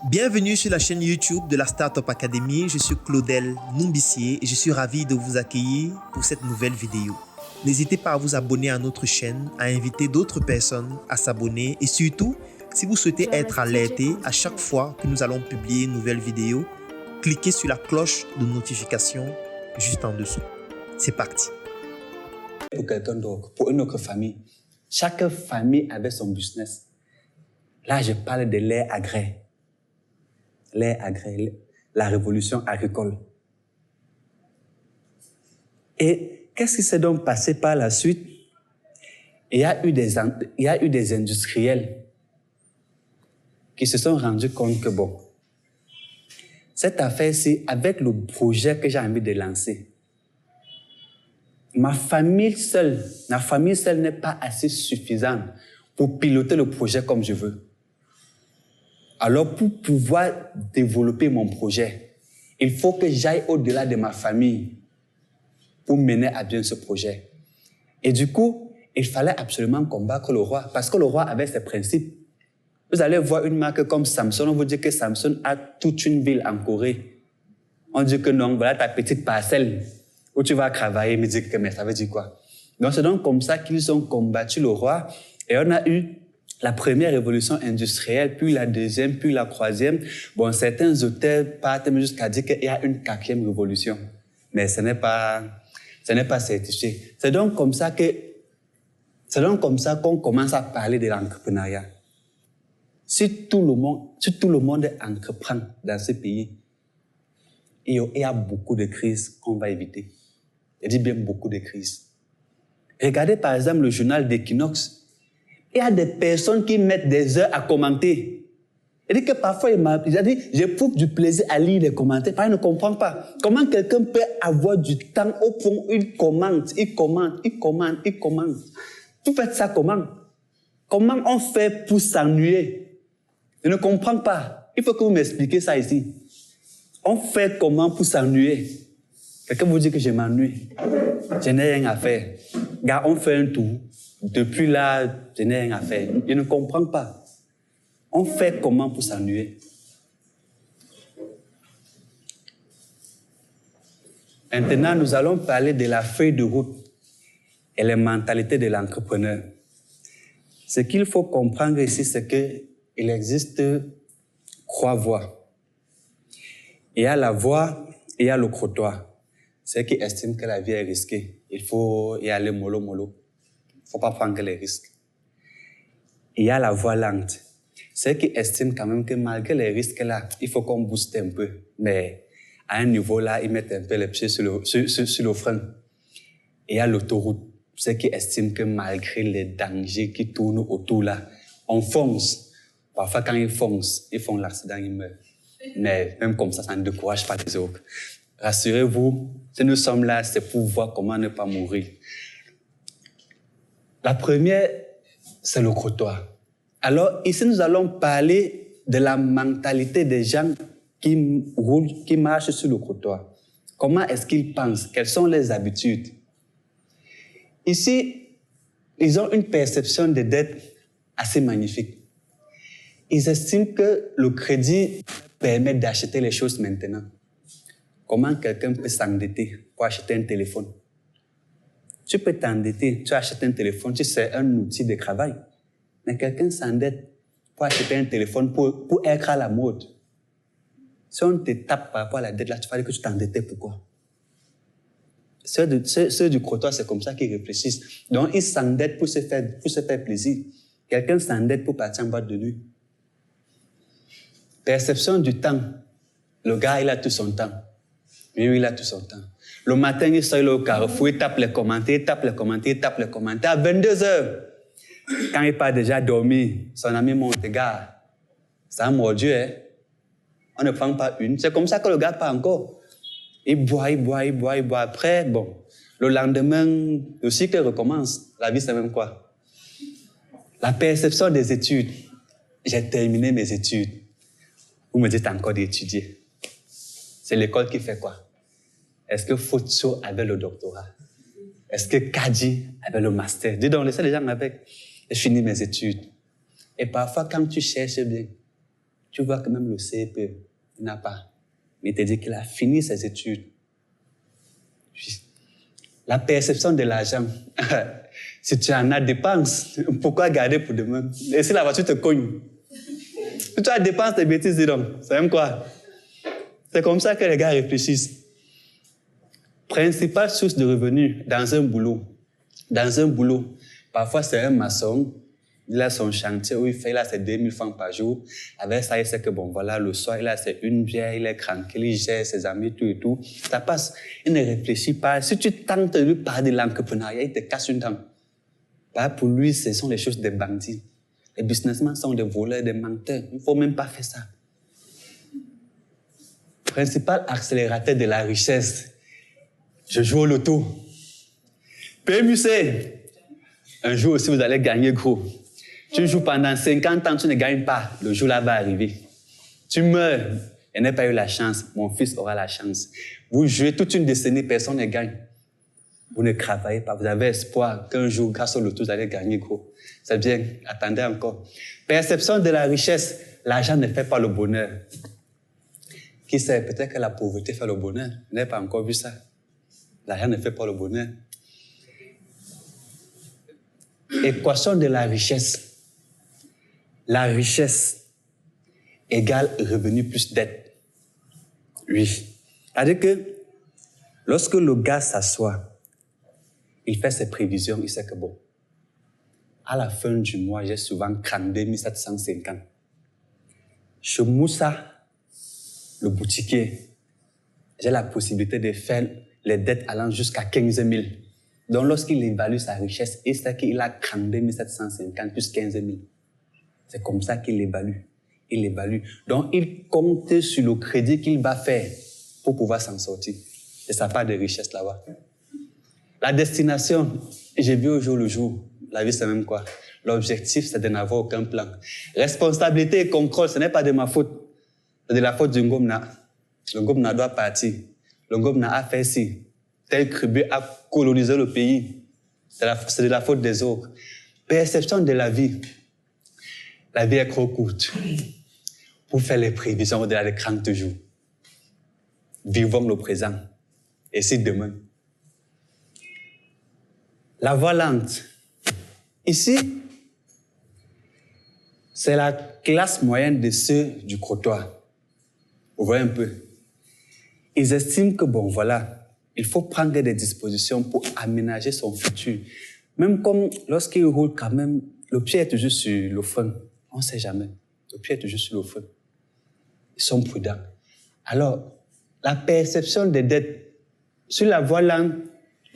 Bienvenue sur la chaîne YouTube de la Startup Academy. Je suis Claudel Numbissier et je suis ravi de vous accueillir pour cette nouvelle vidéo. N'hésitez pas à vous abonner à notre chaîne, à inviter d'autres personnes à s'abonner et surtout, si vous souhaitez être alerté à chaque fois que nous allons publier une nouvelle vidéo, cliquez sur la cloche de notification juste en dessous. C'est parti. Pour quelqu'un d'autre, pour une autre famille. Chaque famille avait son business. Là, je parle de l'ère agraire. L'ère agraire, la révolution agricole. Et qu'est-ce qui s'est donc passé par la suite? Il y a eu des industriels qui se sont rendus compte que bon, cette affaire-ci, avec le projet que j'ai envie de lancer, ma famille seule n'est pas assez suffisante pour piloter le projet comme je veux. Alors, pour pouvoir développer mon projet, il faut que j'aille au-delà de ma famille pour mener à bien ce projet. Et du coup, il fallait absolument combattre le roi, parce que le roi avait ses principes. Vous allez voir une marque comme Samsung, on vous dit que Samsung a toute une ville en Corée. On dit que non, voilà ta petite parcelle où tu vas travailler, mais dit que mais ça veut dire quoi? Donc c'est donc comme ça qu'ils ont combattu le roi et on a eu la première révolution industrielle, puis la deuxième, puis la troisième. Bon, certains auteurs partent jusqu'à dire qu'il y a une quatrième révolution, mais ce n'est pas certifié. C'est donc comme ça qu'on commence à parler de l'entrepreneuriat. Si tout le monde entreprend dans ce pays, il y a beaucoup de crises qu'on va éviter. Je dis bien beaucoup de crises. Regardez par exemple le journal d'Equinox. Il y a des personnes qui mettent des heures à commenter. Il dit que parfois, il a dit, j'éprouve du plaisir à lire les commentaires. Parce qu'il ne comprend pas. Comment quelqu'un peut avoir du temps au point où il commente. Vous faites ça comment? Comment on fait pour s'ennuyer? Je ne comprends pas. Il faut que vous m'expliquiez ça ici. On fait comment pour s'ennuyer? Quelqu'un vous dit que je m'ennuie. Je n'ai rien à faire. Gars, on fait un tour. Depuis là, je n'ai rien à faire. Je ne comprends pas. On fait comment pour s'ennuyer? Maintenant, nous allons parler de la feuille de route et les mentalités de l'entrepreneur. Ce qu'il faut comprendre ici, c'est qu'il existe 3 voies. Il y a la voie et il y a le crottoir. Ceux qui estiment que la vie est risquée, il faut y aller mollo. Il ne faut pas prendre les risques. Il y a la voie lente. Ceux qui estiment quand même que malgré les risques là, il faut qu'on booste un peu. Mais à un niveau là, ils mettent un peu les pieds sur le frein. Et il y a l'autoroute. Ceux qui estiment que malgré les dangers qui tournent autour là, on fonce. Parfois quand ils foncent, ils font l'accident, ils meurent. Mais même comme ça ne décourage pas les autres. Rassurez-vous, si nous sommes là, c'est pour voir comment ne pas mourir. La première, c'est le crottoir. Alors, ici, nous allons parler de la mentalité des gens qui roulent, qui marchent sur le crottoir. Comment est-ce qu'ils pensent? Quelles sont les habitudes? Ici, ils ont une perception de dette assez magnifique. Ils estiment que le crédit permet d'acheter les choses maintenant. Comment quelqu'un peut s'endetter pour acheter un téléphone? Tu peux t'endetter, tu achètes un téléphone, c'est un outil de travail. Mais quelqu'un s'endette pour acheter un téléphone pour être à la mode. Si on te tape par rapport à la dette, là, tu vas dire que tu t'endettais, pourquoi? Ceux du crottoir, c'est comme ça qu'ils réfléchissent. Donc, ils s'endettent pour se faire plaisir. Quelqu'un s'endette pour partir en boîte de nuit. Perception du temps. Le gars, il a tout son temps. Oui, il a tout son temps. Le matin, il sort au carrefour, il tape les commentaires. À 22 heures, quand il part déjà dormir, son ami monte, gars, ça a mordu, hein? On ne prend pas une. C'est comme ça que le gars part encore. Il boit. Après, bon, le lendemain, le cycle recommence. La vie, c'est même quoi? La perception des études. J'ai terminé mes études. Vous me dites encore d'étudier. C'est l'école qui fait quoi? Est-ce que Futso avait le doctorat? Est-ce que Kadi avait le master? Dis donc, laissez les gens avec. J'ai fini mes études. Et parfois, quand tu cherches bien, Tu vois que même le CEP, il n'a pas. Mais il te dit qu'il a fini ses études. La perception de l'argent. Si tu en as, dépense. Pourquoi garder pour demain? Et si la voiture te cogne? Si tu as dépense des bêtises, dis donc. C'est même quoi? C'est comme ça que les gars réfléchissent. Principale source de revenus dans un boulot. Dans un boulot. Parfois, c'est un maçon. Il a son chantier où il a ses 2000 francs par jour. Avec ça, il sait que bon, voilà, le soir, il a ses une bière, il est tranquille, il gère ses amis, tout et tout. Ça passe. Il ne réfléchit pas. Si tu tentes de lui parler de l'entrepreneuriat, il te casse une dent. Pour lui, ce sont les choses des bandits. Les businessmen sont des voleurs, des menteurs. Il ne faut même pas faire ça. Principal accélérateur de la richesse. Je joue au loto. PMUC. Un jour aussi, vous allez gagner gros. Tu joues pendant 50 ans, tu ne gagnes pas. Le jour-là va arriver. Tu meurs. Je n'ai pas eu la chance. Mon fils aura la chance. Vous jouez toute une décennie, personne ne gagne. Vous ne travaillez pas. Vous avez espoir qu'un jour, grâce au loto, vous allez gagner gros. C'est bien. Attendez encore. Perception de la richesse. L'argent ne fait pas le bonheur. Qui sait? Peut-être que la pauvreté fait le bonheur. Vous n'avez pas encore vu ça. L'argent ne fait pas le bonheur. Équation de la richesse. La richesse égale revenu plus dette. Oui. C'est-à-dire que lorsque le gars s'assoit, il fait ses prévisions, il sait que bon, à la fin du mois, j'ai souvent 32 750. Chez Moussa, le boutiquier, j'ai la possibilité de faire les dettes allant jusqu'à 15 000. Donc, lorsqu'il évalue sa richesse, il sait qu'il a 32 750 plus 15 000. C'est comme ça qu'il évalue. Il évalue. Donc, il compte sur le crédit qu'il va faire pour pouvoir s'en sortir. C'est sa part de richesse là-bas. La destination, j'ai vu au jour le jour. La vie, c'est même quoi? L'objectif, c'est de n'avoir aucun plan. Responsabilité et contrôle, ce n'est pas de ma faute. C'est de la faute du Ngomna. Le Ngomna doit partir. Le Ngomna a fait ci. Tel Kribé a colonisé le pays. C'est de la faute des autres. Perception de la vie. La vie est trop courte pour faire les prévisions au-delà de 30 jours. Vivons le présent. Et si demain? La voie lente. Ici, c'est la classe moyenne de ceux du Crotoy. Vous voyez un peu? Ils estiment que, bon, voilà, il faut prendre des dispositions pour aménager son futur. Même comme lorsqu'ils roulent quand même, le pied est toujours sur le frein. On ne sait jamais. Le pied est toujours sur le frein. Ils sont prudents. Alors, la perception des dettes, sur la voie lente,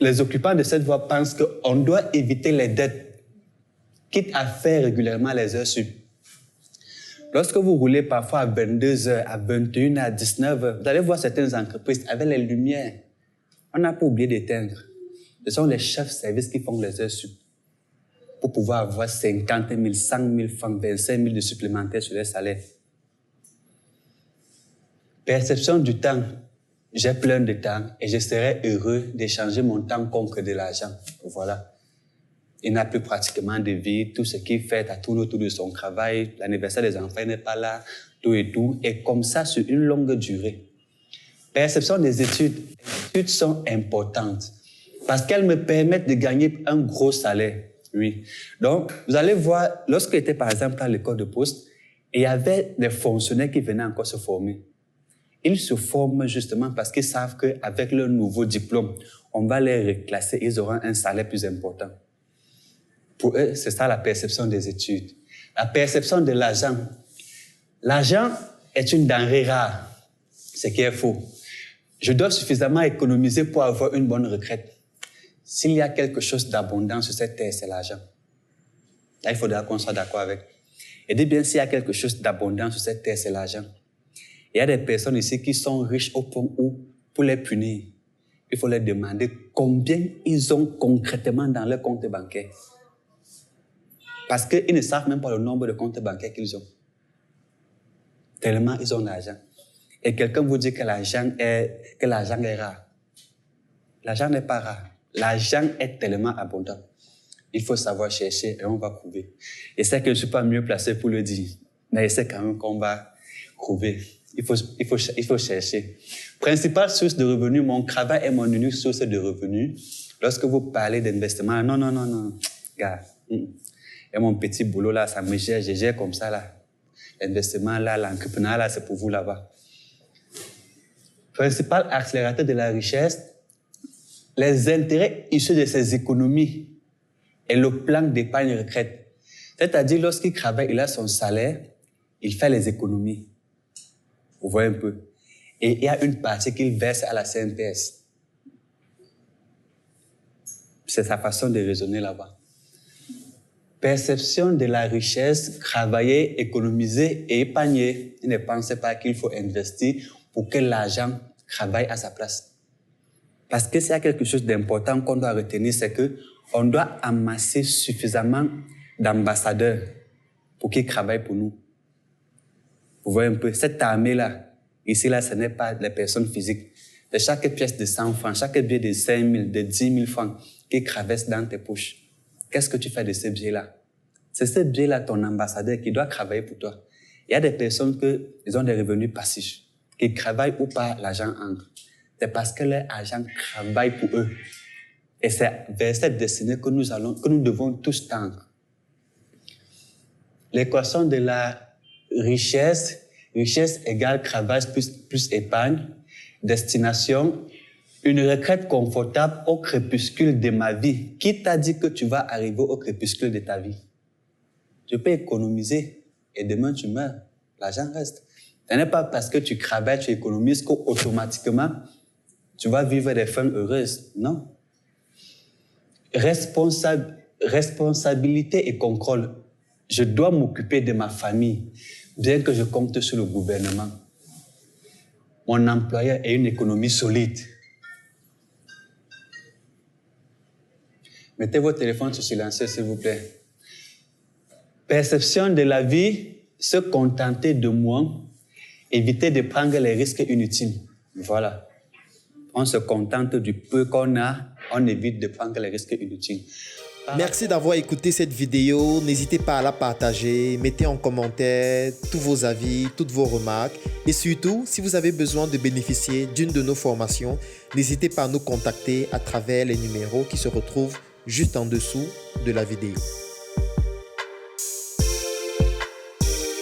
les occupants de cette voie pensent qu'on doit éviter les dettes, quitte à faire régulièrement les heures sup. Lorsque vous roulez parfois à 22 heures, à 21 heures, à 19 heures, vous allez voir certaines entreprises avec les lumières. On n'a pas oublié d'éteindre. Ce sont les chefs de service qui font les heures sup pour pouvoir avoir 50 000, 100 000 francs, 25 000 de supplémentaires sur les salaires. Perception du temps. J'ai plein de temps et je serais heureux d'échanger mon temps contre de l'argent. Voilà. Il n'a plus pratiquement de vie. Tout ce qu'il fait tourne autour de son travail. L'anniversaire des enfants n'est pas là. Tout et tout. Et comme ça, sur une longue durée. Perception des études. Les études sont importantes parce qu'elles me permettent de gagner un gros salaire. Oui. Donc, vous allez voir, lorsque j'étais par exemple à l'école de poste, il y avait des fonctionnaires qui venaient encore se former. Ils se forment justement parce qu'ils savent qu'avec leur nouveau diplôme, on va les reclasser et ils auront un salaire plus important. Pour eux, c'est ça la perception des études. La perception de l'argent. L'argent est une denrée rare, ce qui est faux. Je dois suffisamment économiser pour avoir une bonne retraite. S'il y a quelque chose d'abondant sur cette terre, c'est l'argent. Là, il faudra qu'on soit d'accord avec. Et dis bien, s'il y a quelque chose d'abondant sur cette terre, c'est l'argent. Il y a des personnes ici qui sont riches au point où, pour les punir, il faut leur demander combien ils ont concrètement dans leur compte bancaire. Parce qu'ils ne savent même pas le nombre de comptes bancaires qu'ils ont. Tellement ils ont d'argent. Et quelqu'un vous dit que l'argent est rare. L'argent n'est pas rare. L'argent est tellement abondant. Il faut savoir chercher et on va trouver. Et c'est que je ne suis pas mieux placé pour le dire. Mais c'est quand même qu'on va trouver. Il faut chercher. Principale source de revenus, mon travail est mon unique source de revenus. Lorsque vous parlez d'investissement, non, gars. Et mon petit boulot là, ça me gère, je gère comme ça là. L'investissement là, l'entrepreneuriat là, c'est pour vous là-bas. Principal accélérateur de la richesse, les intérêts issus de ces économies et le plan d'épargne retraite. C'est-à-dire, lorsqu'il travaille, il a son salaire, il fait les économies. Vous voyez un peu. Et il y a une partie qu'il verse à la CNPS. C'est sa façon de raisonner là-bas. Perception de la richesse, travailler, économiser et épargner. Il ne pensez pas qu'il faut investir pour que l'argent travaille à sa place. Parce que s'il y a quelque chose d'important qu'on doit retenir, c'est qu'on doit amasser suffisamment d'ambassadeurs pour qu'ils travaillent pour nous. Vous voyez un peu, cette armée-là, ici, là, ce n'est pas les personnes physiques. De chaque pièce de 100 francs, chaque billet de 5 000, de 10 000 francs qui traversent dans tes poches, qu'est-ce que tu fais de ces billets-là? C'est ces billets-là, ton ambassadeur, qui doit travailler pour toi. Il y a des personnes qui ont des revenus passifs, qui travaillent ou pas, l'argent entre. C'est parce que leur argent travaille pour eux. Et c'est vers cette destinée que nous devons tous tendre. L'équation de la richesse égale travail plus épargne, destination, une retraite confortable au crépuscule de ma vie. Qui t'a dit que tu vas arriver au crépuscule de ta vie? Tu peux économiser et demain tu meurs. L'argent reste. Ce n'est pas parce que tu travailles, tu économises qu'automatiquement tu vas vivre des fins heureuses. Non. Responsabilité et contrôle. Je dois m'occuper de ma famille, bien que je compte sur le gouvernement. Mon employeur a une économie solide. Mettez votre téléphone sur silencieux, s'il vous plaît. Perception de la vie, se contenter de moins, éviter de prendre les risques inutiles. Voilà. On se contente du peu qu'on a, on évite de prendre les risques inutiles. Merci d'avoir écouté cette vidéo. N'hésitez pas à la partager. Mettez en commentaire tous vos avis, toutes vos remarques. Et surtout, si vous avez besoin de bénéficier d'une de nos formations, n'hésitez pas à nous contacter à travers les numéros qui se retrouvent juste en dessous de la vidéo.